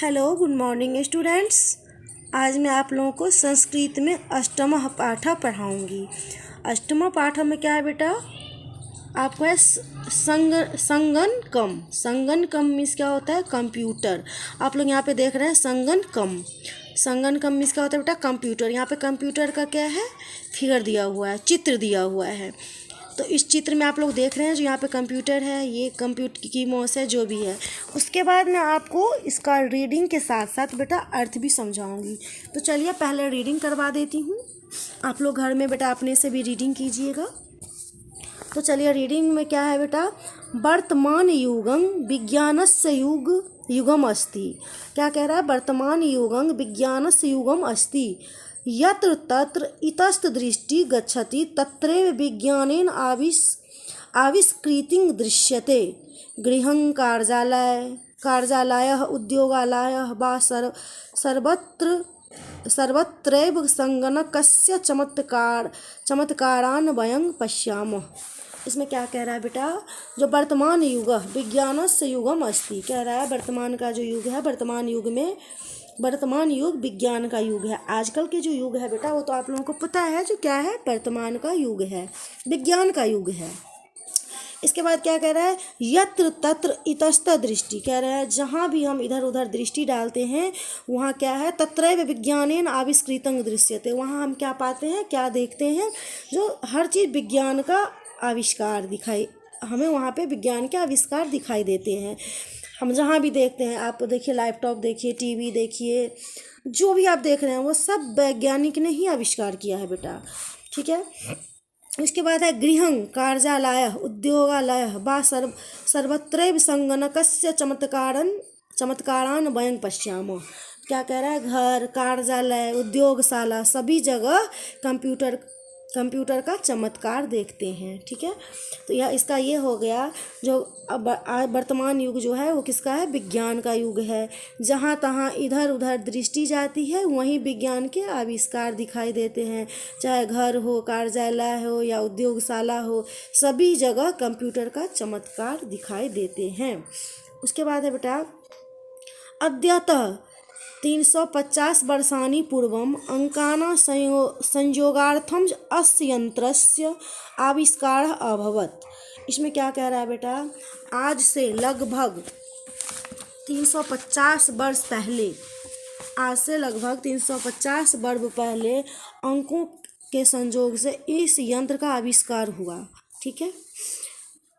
Hello good morning students. आज मैं आप लोगों को संस्कृत में अष्टम पाठ पढ़ाऊंगी। अष्टम पाठ में क्या है बेटा, आपको है संगणकम। संगणकम मीन्स क्या होता है, कंप्यूटर। आप लोग यहाँ पे देख रहे हैं संगणकम। संगणकम मीन्स क्या होता है बेटा, कंप्यूटर। यहाँ पे कंप्यूटर का क्या है, फिगर दिया हुआ है, चित्र दिया हुआ है। तो इस चित्र में आप लोग देख रहे हैं जो यहाँ पे कंप्यूटर है, ये कंप्यूटर की माउस है, जो भी है। उसके बाद मैं आपको इसका रीडिंग के साथ साथ बेटा अर्थ भी समझाऊंगी। तो चलिए पहले रीडिंग करवा देती हूँ। आप लोग घर में बेटा अपने से भी रीडिंग कीजिएगा। तो चलिए रीडिंग में क्या है बेटा, वर्तमान युगं विज्ञानस्य युगम अस्ति। क्या कह रहा है, वर्तमान युगं विज्ञानस्य युगम अस्ति। यत्र तत्र इतस्त दृष्टि गच्छति तत्रैव विज्ञानेन आविष्कृतिं दृश्यते। गृहं कार्यालयः उद्योगालयः वा सर्वत्रैव संगणकस्य चमत्कारान् वयं पश्यामः। इसमें क्या कह रहा है बेटा, जो वर्तमान युग विज्ञानस्य युगम अस्ति, कह रहा है वर्तमान का जो युग है, वर्तमान युग विज्ञान का युग है। आजकल के जो युग है बेटा, वो तो आप लोगों को पता है जो क्या है, वर्तमान का युग है, विज्ञान का युग है। इसके बाद क्या कह रहा है, यत्र तत्र इतस्त दृष्टि। कह रहा है जहाँ भी हम इधर उधर दृष्टि डालते हैं वहाँ क्या है, तत्रैव विज्ञानेन आविष्कृतं दृश्यते। वहाँ हम क्या पाते हैं, क्या देखते हैं, जो हर चीज़ विज्ञान का आविष्कार दिखाई, हमें वहाँ पे विज्ञान के आविष्कार दिखाई देते हैं। हम जहाँ भी देखते हैं, आप देखिए लैपटॉप देखिए, टीवी देखिए, जो भी आप देख रहे हैं वो सब वैज्ञानिक ने ही आविष्कार किया है बेटा। ठीक है। इसके बाद है गृहं कार्यालयः उद्योगालयः वा सर्वत्रैव संगणकस्य चमत्कारान् वयं पश्यामः। क्या कह रहा है, घर, कार्यालय, उद्योगशाला, सभी जगह कंप्यूटर का चमत्कार देखते हैं। ठीक है। तो यह इसका ये हो गया, जो अब वर्तमान युग जो है वो किसका है, विज्ञान का युग है। जहाँ तहाँ इधर उधर दृष्टि जाती है वहीं विज्ञान के आविष्कार दिखाई देते हैं। चाहे घर हो, कार्यालय हो या उद्योगशाला हो, सभी जगह कंप्यूटर का चमत्कार दिखाई देते हैं। उसके बाद है बेटा, अद्यतः 350 वर्षाणि पूर्वम् अंकानां संयोगार्थम अस्य यंत्रस्य आविष्कारः अभवत्। इसमें क्या कह रहा है बेटा, आज से लगभग 350 वर्ष पहले, आज से लगभग 350 वर्ष पहले अंकों के संयोग से इस यंत्र का आविष्कार हुआ। ठीक है।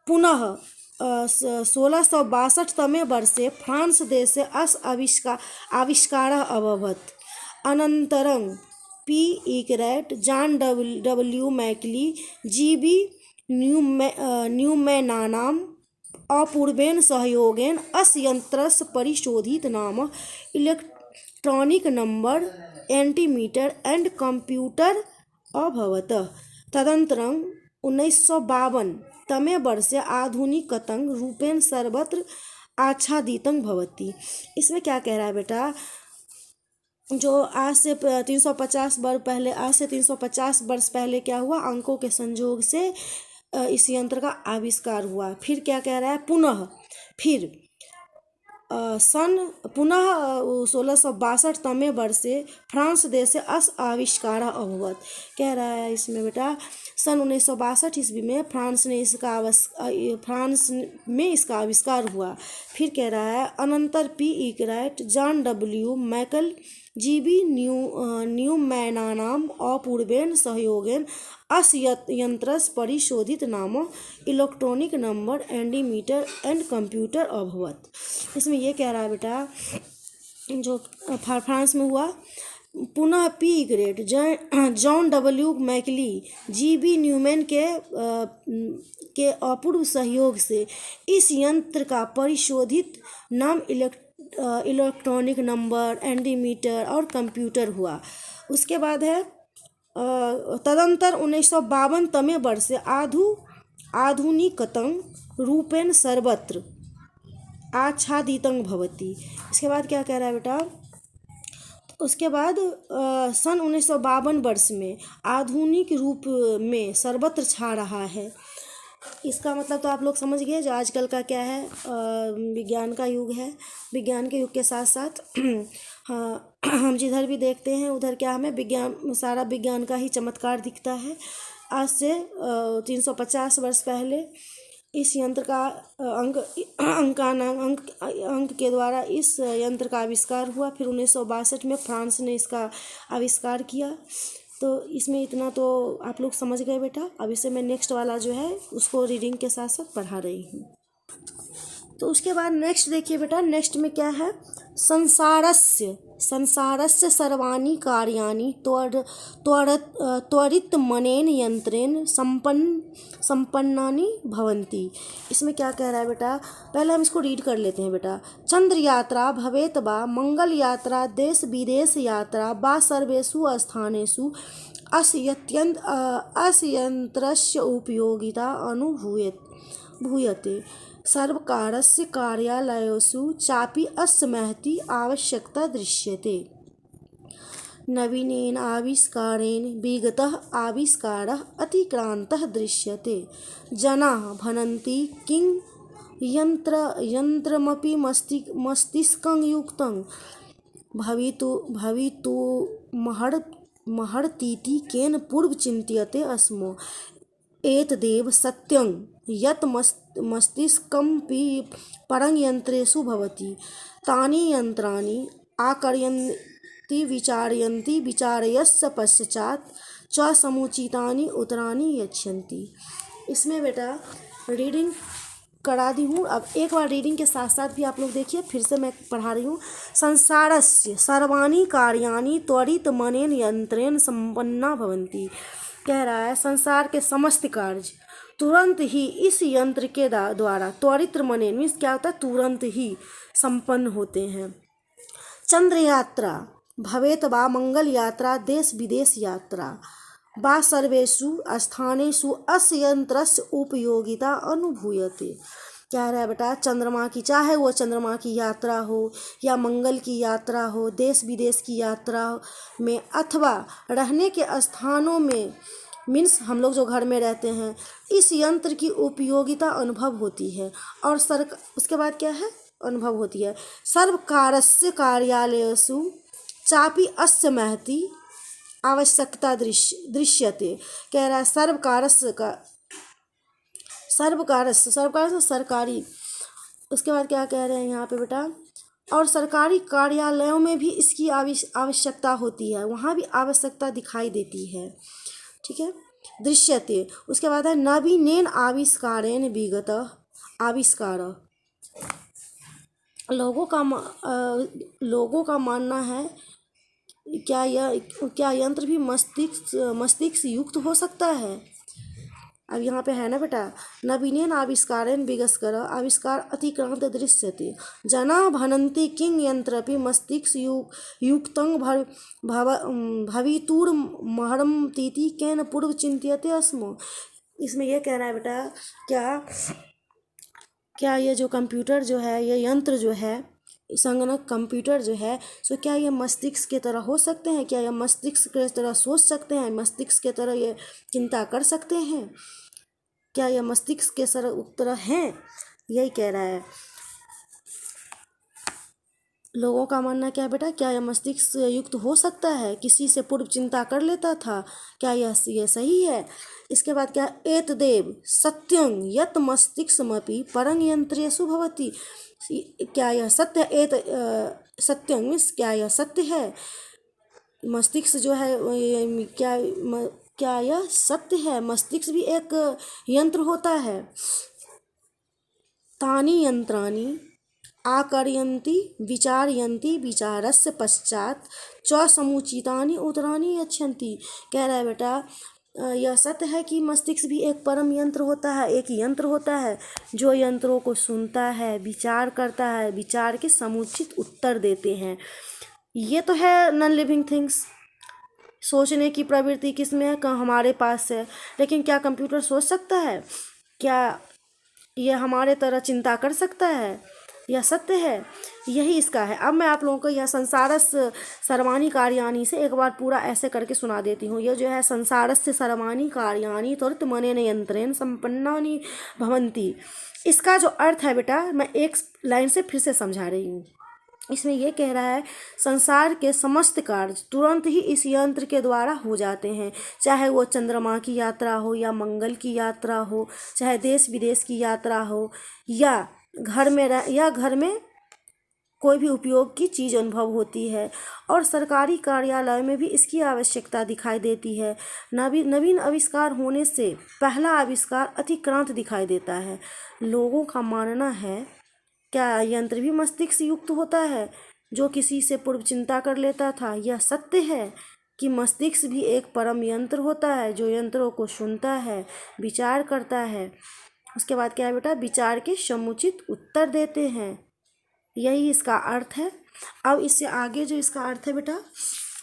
पुनः 1662 वर्षे फ्रांस देशे अस्य आविष्कारः अभवत्। अनन्तरं P Eckert, John W Mauchly, GB न्यूमैनानाम् अपूर्वेन सहयोगेन अस्य यन्त्रस्य परिशोधित नाम इलेक्ट्रॉनिक नंबर एंटीमीटर एंड कंप्यूटर अभवत्। तदनन्तरं 1952 तमे वर्षे आधुनिकतं रूपेण सर्वत्र आच्छादितं भवति। इसमें क्या कह रहा है बेटा, जो आज से 350 वर्ष पहले, आज से 350 वर्ष पहले क्या हुआ, अंकों के संयोग से इस यंत्र का आविष्कार हुआ। फिर क्या कह रहा है, पुनः 1662 तमे वर्षे फ्रांस देशे अस्य आविष्कारः अभवत्। कह रहा है इसमें बेटा, सन 1962 ईस्वी में फ्रांस में इसका आविष्कार हुआ। फिर कह रहा है, अनंतर P Eckert, John W Mauchly, G B न्यूमैनानाम् अपूर्वेन सहयोगेन अस्य यंत्रस्य परिशोधित नाम इलेक्ट्रॉनिक नंबर एंटीमीटर एंड कंप्यूटर अभवत्। इसमें ये कह रहा है बेटा, जो फ्रांस में हुआ, पुनः P Eckert, John W Mauchly, G B Neumann के अपूर्व सहयोग से इस यंत्र का परिशोधित नाम इलेक्ट्रॉनिक नंबर एंटीमीटर और कंप्यूटर हुआ। उसके बाद है तदंतर 1952 तमे वर्षे आधुनिकतं रूपेण सर्वत्र आच्छादितं भवति। इसके बाद क्या कह रहा है बेटा, उसके बाद सन 1952 वर्ष में आधुनिक रूप में सर्वत्र छा रहा है। इसका मतलब तो आप लोग समझ गए जो आजकल का क्या है, विज्ञान का युग है। विज्ञान के युग के साथ साथ हाँ, हम जिधर भी देखते हैं उधर क्या हमें विज्ञान, सारा विज्ञान का ही चमत्कार दिखता है। आज से 350 वर्ष पहले इस यंत्र का अंक के द्वारा इस यंत्र का आविष्कार हुआ। फिर 1962 में फ्रांस ने इसका आविष्कार किया। तो इसमें इतना तो आप लोग समझ गए बेटा। अब इसे मैं नेक्स्ट वाला जो है उसको रीडिंग के साथ साथ पढ़ा रही हूँ। तो उसके बाद नेक्स्ट देखिए बेटा, नेक्स्ट में क्या है, संसारस्य सर्वाणि कार्याणि त्वरित मनेन यंत्रेण संपन्नानि भवन्ति। इसमें क्या कह रहा है बेटा, पहले हम इसको रीड कर लेते हैं बेटा। चंद्र यात्रा भवेत वा मंगल यात्रा देश विदेश यात्रा वा सर्वेषु स्थानेषु अस्य यन्त्रस्य उपयोगिता अनुभूयते। सर्वकारस्य कार्यालयेषु चापि अस्य महती आवश्यकता दृश्यते। नवीनेन आविष्कारेण विगतः आविष्कारः अतिक्रान्तः दृश्यते। जनाः भन्ति किं यन्त्रमपि मस्तिष्कं युक्तं भवितुमर्हतीति केन पूर्व चिन्त्यते स्म। एतदेव सत्यं यत् मस्तिष्कमपि परं यन्त्रेषु भवति। तानि यन्त्राणि आकर्षयन्ति विचार्यस्य पश्चात् च समुचितानि उत्तराणि यच्छन्ति। इसमें बेटा रीडिंग करा दी हूँ। अब एक बार रीडिंग के साथ साथ भी आप लोग देखिए, फिर से मैं पढ़ा रही हूँ। संसारस्य सर्वाणि कार्याणि त्वरित मनेन यंत्रेण संपन्ना भवन्ति। कह रहा है संसार के समस्त कार्य तुरंत ही इस यंत्र के द्वारा, त्वरित मनेन मीन्स क्या होता है, तुरंत ही संपन्न होते हैं। चंद्र यात्रा भवेत वा मंगल यात्रा देश विदेश यात्रा वा सर्वेषु स्थानेषु अस्य यंत्रस्य उपयोगिता अनुभूयते। कह रहा है बेटा चंद्रमा की, चाहे वो चंद्रमा की यात्रा हो या मंगल की यात्रा हो, देश विदेश की यात्रा में, अथवा रहने के स्थानों में, मीन्स हम लोग जो घर में रहते हैं, इस यंत्र की उपयोगिता अनुभव होती है। और उसके बाद क्या है, अनुभव होती है। सर्वकारस्य कार्यालयेषु चापि अस्य महती आवश्यकता दृश्यते। कह रहा है सर्वकारस्य सरकारी। उसके बाद क्या कह रहे हैं यहाँ पे बेटा, और सरकारी कार्यालयों में भी इसकी आवश्यकता होती है, वहाँ भी आवश्यकता दिखाई देती है। ठीक है, दृश्यते। उसके बाद है नवीनेन आविष्कारेण विगतः आविष्कार। लोगों का मानना है क्या यंत्र भी मस्तिष्क युक्त हो सकता है। अब यहाँ पे है ना बेटा, नवीनेन आविष्कारेण विगस्कर आविष्कार अतिक्रांत दृश्यते। जना भन्ति किं यंत्रपि मस्तिष्क युक्तं भवितुमर्हतीति केन पूर्व चिन्त्यते स्म। इसमें ये कह रहा है बेटा, क्या ये जो कंप्यूटर जो है, ये यंत्र जो है, संगणक कंप्यूटर जो है, सो क्या ये मस्तिष्क के तरह हो सकते हैं? क्या ये मस्तिष्क के तरह सोच सकते हैं? मस्तिष्क के तरह ये चिंता कर सकते हैं? क्या ये मस्तिष्क के तरह हैं? यही कह रहा है। लोगों का मानना क्या है बेटा, क्या यह मस्तिष्क युक्त हो सकता है? किसी से पूर्व चिंता कर लेता था, क्या यह सही है? इसके बाद क्या, एतदेव सत्यं यत् मस्तिष्कमपि परं यंत्रेषु भवति। क्या यह सत्य, सत्यं मीन्स क्या यह सत्य है? मस्तिष्क जो है क्या यह सत्य है? मस्तिष्क भी एक यंत्र होता है। तानि यंत्राणि आकर्षयन्ति विचारयन्ति विचारस्य पश्चात च समुचितानि उत्तराणि यच्छन्ति। कह रहा है बेटा यह सत्य है कि मस्तिष्क भी एक परम यंत्र होता है, एक यंत्र होता है जो यंत्रों को सुनता है, विचार करता है, विचार के समुचित उत्तर देते हैं। ये तो है नॉन लिविंग थिंग्स। सोचने की प्रवृत्ति किसमें है? हमारे पास है। लेकिन क्या कंप्यूटर सोच सकता है? क्या यह हमारे तरह चिंता कर सकता है? यह सत्य है, यही इसका है। अब मैं आप लोगों को यह संसारस्य सर्वाणि कार्याणि से एक बार पूरा ऐसे करके सुना देती हूँ। यह जो है संसारस्य सर्वाणि कार्याणि त्वरितमनेन यंत्रेण संपन्नानि भवन्ति, इसका जो अर्थ है बेटा मैं एक लाइन से फिर से समझा रही हूँ। इसमें यह कह रहा है संसार के समस्त कार्य तुरंत ही इस यंत्र के द्वारा हो जाते हैं, चाहे वो चंद्रमा की यात्रा हो या मंगल की यात्रा हो, चाहे देश विदेश की यात्रा हो, या घर में कोई भी उपयोग की चीज़ अनुभव होती है। और सरकारी कार्यालय में भी इसकी आवश्यकता दिखाई देती है। नवीन आविष्कार होने से पहला आविष्कार अतिक्रांत दिखाई देता है। लोगों का मानना है, क्या यंत्र भी मस्तिष्क से युक्त होता है जो किसी से पूर्व चिंता कर लेता था? यह सत्य है कि मस्तिष्क भी एक परम यंत्र होता है जो यंत्रों को सुनता है, विचार करता है। उसके बाद क्या है बेटा, विचार के समुचित उत्तर देते हैं। यही इसका अर्थ है। अब इससे आगे जो इसका अर्थ है बेटा,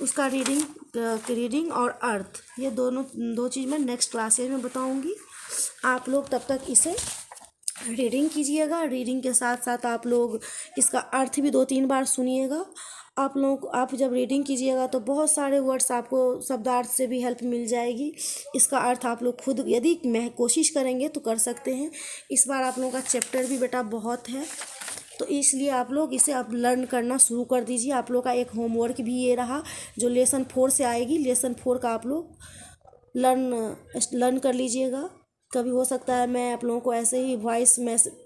उसका रीडिंग और अर्थ, ये दो चीज़ मैं नेक्स्ट क्लासेज में बताऊंगी। आप लोग तब तक इसे रीडिंग कीजिएगा, रीडिंग के साथ साथ आप लोग इसका अर्थ भी 2-3 बार सुनिएगा। आप जब रीडिंग कीजिएगा तो बहुत सारे वर्ड्स आपको शब्दार्थ से भी हेल्प मिल जाएगी। इसका अर्थ आप लोग खुद यदि कोशिश करेंगे तो कर सकते हैं। इस बार आप लोगों का चैप्टर भी बेटा बहुत है, तो इसलिए आप लोग इसे अब लर्न करना शुरू कर दीजिए। आप लोग का एक होमवर्क भी ये रहा जो लेसन 4 से आएगी, लेसन 4 का आप लोग लर्न कर लीजिएगा। कभी हो सकता है मैं आप लोगों को ऐसे ही वॉइस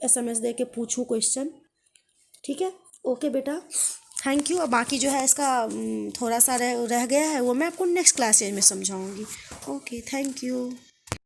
SMS दे के पूछूँ क्वेश्चन, ठीक है? ओके बेटा, थैंक यू। और बाकी जो है इसका थोड़ा सा रह गया है वो मैं आपको नेक्स्ट क्लासेज में समझाऊंगी। Okay, thank you.